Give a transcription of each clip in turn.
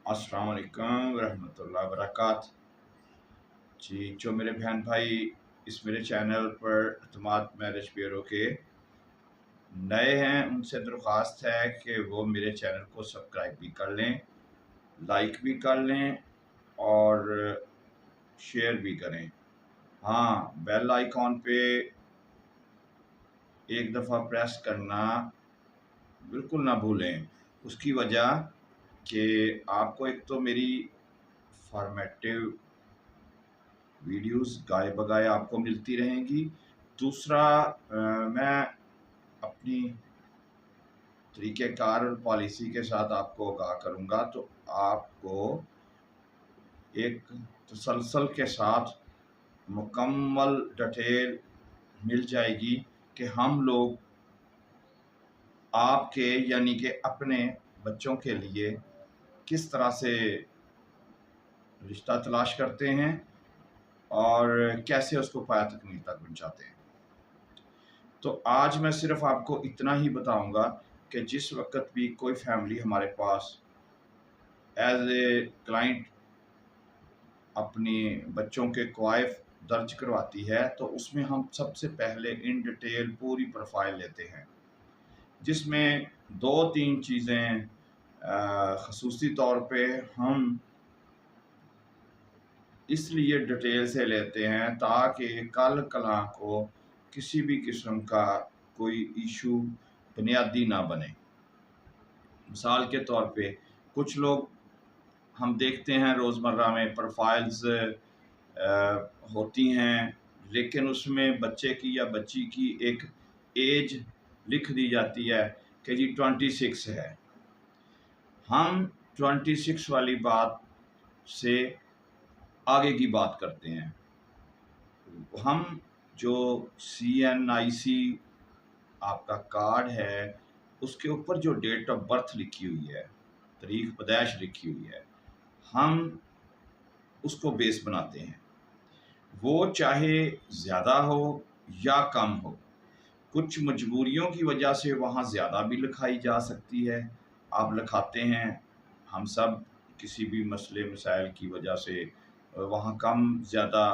अस्सलाम वालेकुम रहमतुल्लाहि व बरकात। जी, जो मेरे बहन भाई इस मेरे चैनल पर अतमाद मैरिज ब्यूरो के नए हैं, उनसे दरख्वास्त है कि वो मेरे चैनल को सब्सक्राइब भी कर लें, लाइक भी कर लें और शेयर भी करें। हाँ, बेल आइकॉन पे एक दफ़ा प्रेस करना बिल्कुल ना भूलें। उसकी वजह कि आपको एक तो मेरी फॉर्मेटिव वीडियोस गाए बगाए आपको मिलती रहेंगी। दूसरा मैं अपनी तरीक़ेकार और पॉलिसी के साथ आपको आगाह करूँगा, तो आपको एक तसलसल के साथ मुकम्मल डिटेल मिल जाएगी कि हम लोग आपके यानी कि अपने बच्चों के लिए किस तरह से रिश्ता तलाश करते हैं और कैसे उसको पाया तकमील तक पहुँचाते हैं। तो आज मैं सिर्फ आपको इतना ही बताऊंगा कि जिस वक्त भी कोई फैमिली हमारे पास एज ए क्लाइंट अपनी बच्चों के क्वाइफ दर्ज करवाती है, तो उसमें हम सबसे पहले इन डिटेल पूरी प्रोफाइल लेते हैं, जिसमें दो तीन चीज़ें खसूसी तौर पे हम इसलिए डिटेल से लेते हैं ताकि कल कला को किसी भी किस्म का कोई इशू बुनियादी ना बने। मिसाल के तौर पे कुछ लोग हम देखते हैं रोज़मर्रा में प्रोफाइल्स होती हैं, लेकिन उसमें बच्चे की या बच्ची की एक एज लिख दी जाती है कि जी 26 है। हम 26 वाली बात से आगे की बात करते हैं। हम जो CNIC आपका कार्ड है, उसके ऊपर जो डेट ऑफ बर्थ लिखी हुई है, तारीख पैदाइश लिखी हुई है, हम उसको बेस बनाते हैं। वो चाहे ज़्यादा हो या कम हो, कुछ मजबूरियों की वजह से वहाँ ज़्यादा भी लिखाई जा सकती है, आप लिखाते हैं। हम सब किसी भी मसले मसाइल की वजह से वहाँ कम ज़्यादा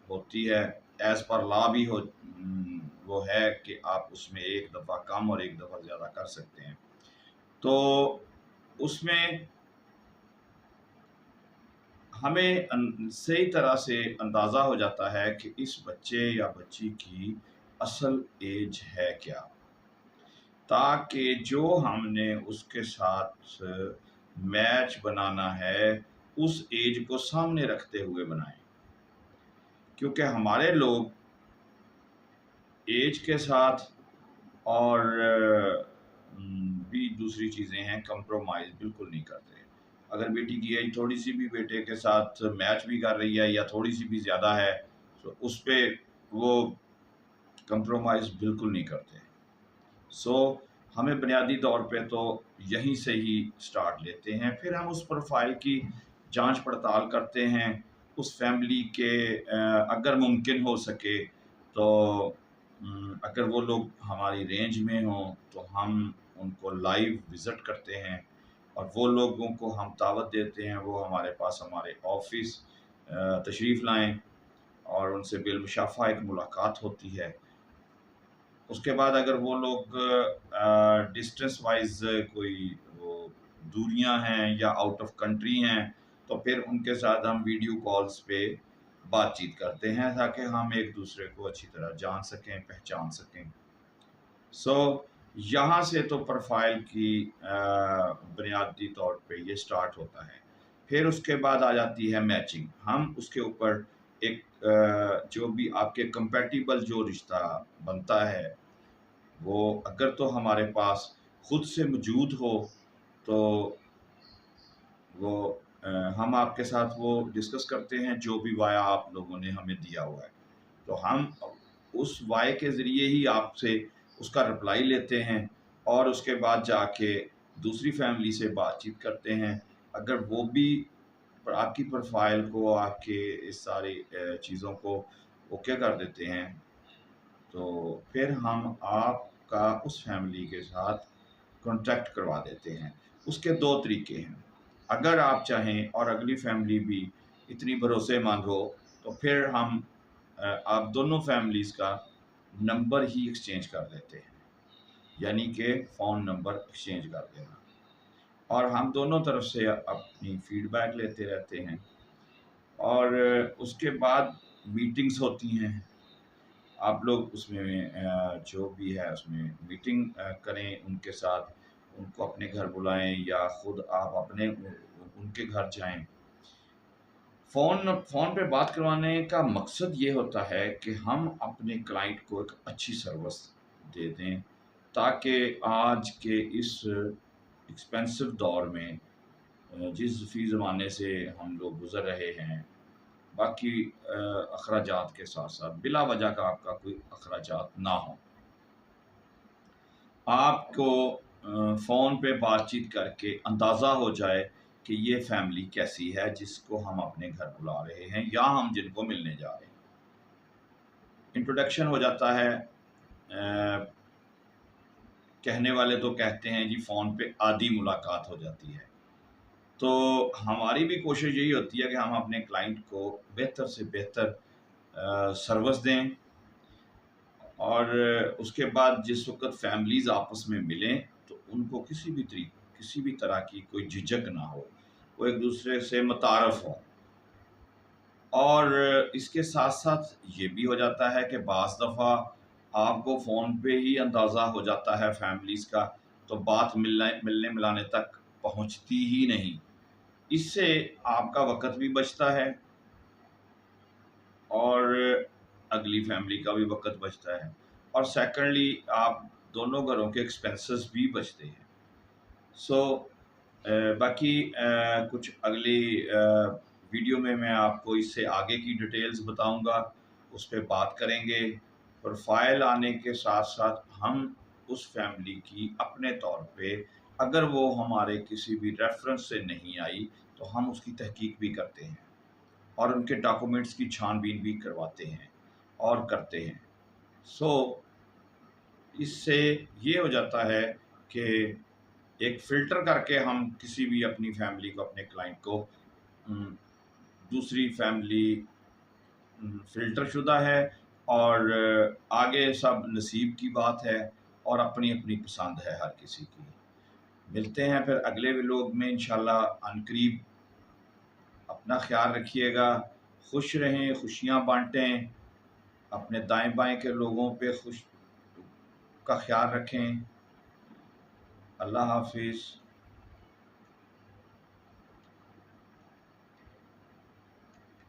होती है। एज़ पर लॉ भी वो है कि आप उसमें एक दफ़ा कम और एक दफ़ा ज़्यादा कर सकते हैं। तो उसमें हमें सही तरह से अंदाज़ा हो जाता है कि इस बच्चे या बच्ची की असल एज है क्या, ताकि जो हमने उसके साथ मैच बनाना है उस एज को सामने रखते हुए बनाएं। क्योंकि हमारे लोग एज के साथ और भी दूसरी चीज़ें हैं, कंप्रोमाइज़ बिल्कुल नहीं करते। अगर बेटी की एज थोड़ी सी भी बेटे के साथ मैच भी कर रही है या थोड़ी सी भी ज़्यादा है, तो उस पे वो कंप्रोमाइज़ बिल्कुल नहीं करते। सो हमें बुनियादी तौर पे तो यहीं से ही स्टार्ट लेते हैं। फिर हम उस प्रोफाइल की जांच पड़ताल करते हैं, उस फैमिली के अगर मुमकिन हो सके तो अगर वो लोग हमारी रेंज में हों तो हम उनको लाइव विज़िट करते हैं और वो लोगों को हम दावत देते हैं, वो हमारे पास हमारे ऑफिस तशरीफ़ लाएं और उनसे बिलमुशाफ़ा एक मुलाकात होती है। उसके बाद अगर वो लोग डिस्टेंस वाइज कोई वो दूरियां हैं या आउट ऑफ कंट्री हैं, तो फिर उनके साथ हम वीडियो कॉल्स पे बातचीत करते हैं ताकि हम एक दूसरे को अच्छी तरह जान सकें, पहचान सकें। यहाँ से तो प्रोफाइल की बुनियादी तौर पे ये स्टार्ट होता है। फिर उसके बाद आ जाती है मैचिंग। हम उसके ऊपर एक जो भी आपके कंपैटिबल जो रिश्ता बनता है, वो अगर तो हमारे पास खुद से मौजूद हो तो वो हम आपके साथ वो डिस्कस करते हैं जो भी वाया आप लोगों ने हमें दिया हुआ है, तो हम उस वाय के ज़रिए ही आपसे उसका रिप्लाई लेते हैं और उसके बाद जाके दूसरी फैमिली से बातचीत करते हैं। अगर वो भी आपकी प्रोफाइल को, आपके इस सारी चीज़ों को ओके कर देते हैं, तो फिर हम आपका उस फैमिली के साथ कॉन्टैक्ट करवा देते हैं। उसके दो तरीके हैं। اگر آپ چاہیں اور اگلی فیملی بھی اتنی بھروسے مند ہو تو پھر ہم آپ دونوں فیملیز کا نمبر ہی ایکسچینج کر دیتے ہیں، یعنی کہ فون نمبر ایکسچینج کر دینا، اور ہم دونوں طرف سے اپنی فیڈ بیک لیتے رہتے ہیں، اور اس کے بعد میٹنگز ہوتی ہیں۔ آپ لوگ اس میں جو بھی ہے اس میں میٹنگ کریں ان کے ساتھ، ان کو اپنے گھر بلائیں یا خود آپ اپنے ان کے گھر جائیں۔ فون پہ بات کروانے کا مقصد یہ ہوتا ہے کہ ہم اپنے کلائنٹ کو ایک اچھی سروس دے دیں، تاکہ آج کے اس ایکسپینسو دور میں جس فی زمانے سے ہم لوگ گزر رہے ہیں، باقی اخراجات کے ساتھ ساتھ بلا وجہ کا آپ کا کوئی اخراجات نہ ہوں۔ آپ کو فون پہ بات چیت کر کے اندازہ ہو جائے کہ یہ فیملی کیسی ہے جس کو ہم اپنے گھر بلا رہے ہیں یا ہم جن کو ملنے جا رہے ہیں۔ انٹروڈکشن ہو جاتا ہے، کہنے والے تو کہتے ہیں جی فون پہ آدھی ملاقات ہو جاتی ہے، تو ہماری بھی کوشش یہی ہوتی ہے کہ ہم اپنے کلائنٹ کو بہتر سے بہتر سروس دیں، اور اس کے بعد جس وقت فیملیز آپس میں ملیں تو ان کو کسی بھی طرح کی کوئی جھجک نہ ہو، وہ ایک دوسرے سے متعارف ہوں۔ اور اس کے ساتھ ساتھ یہ بھی ہو جاتا ہے کہ بعض دفعہ آپ کو فون پہ ہی اندازہ ہو جاتا ہے فیملیز کا، تو بات ملنے ملانے تک پہنچتی ہی نہیں۔ اس سے آپ کا وقت بھی بچتا ہے اور اگلی فیملی کا بھی وقت بچتا ہے، اور سیکنڈلی آپ دونوں گھروں کے ایکسپینسز بھی بچتے ہیں۔ سو باقی کچھ اگلی ویڈیو میں آپ کو اس سے آگے کی ڈیٹیلز بتاؤں گا، اس پہ بات کریں گے۔ پروفائل آنے کے ساتھ ساتھ ہم اس فیملی کی اپنے طور پہ، اگر وہ ہمارے کسی بھی ریفرنس سے نہیں آئی تو ہم اس کی تحقیق بھی کرتے ہیں اور ان کے ڈاکومنٹس کی چھان بین بھی کرواتے ہیں اور کرتے ہیں۔ سو اس سے یہ ہو جاتا ہے کہ ایک فلٹر کر کے ہم کسی بھی اپنی فیملی کو، اپنے کلائنٹ کو، دوسری فیملی فلٹر شدہ ہے، اور آگے سب نصیب کی بات ہے اور اپنی اپنی پسند ہے ہر کسی کی۔ ملتے ہیں پھر اگلے ولاگ میں انشاءاللہ عنقریب۔ اپنا خیال رکھیے گا، خوش رہیں، خوشیاں بانٹیں، اپنے دائیں بائیں کے لوگوں پہ کا خیال رکھیں۔ اللہ حافظ۔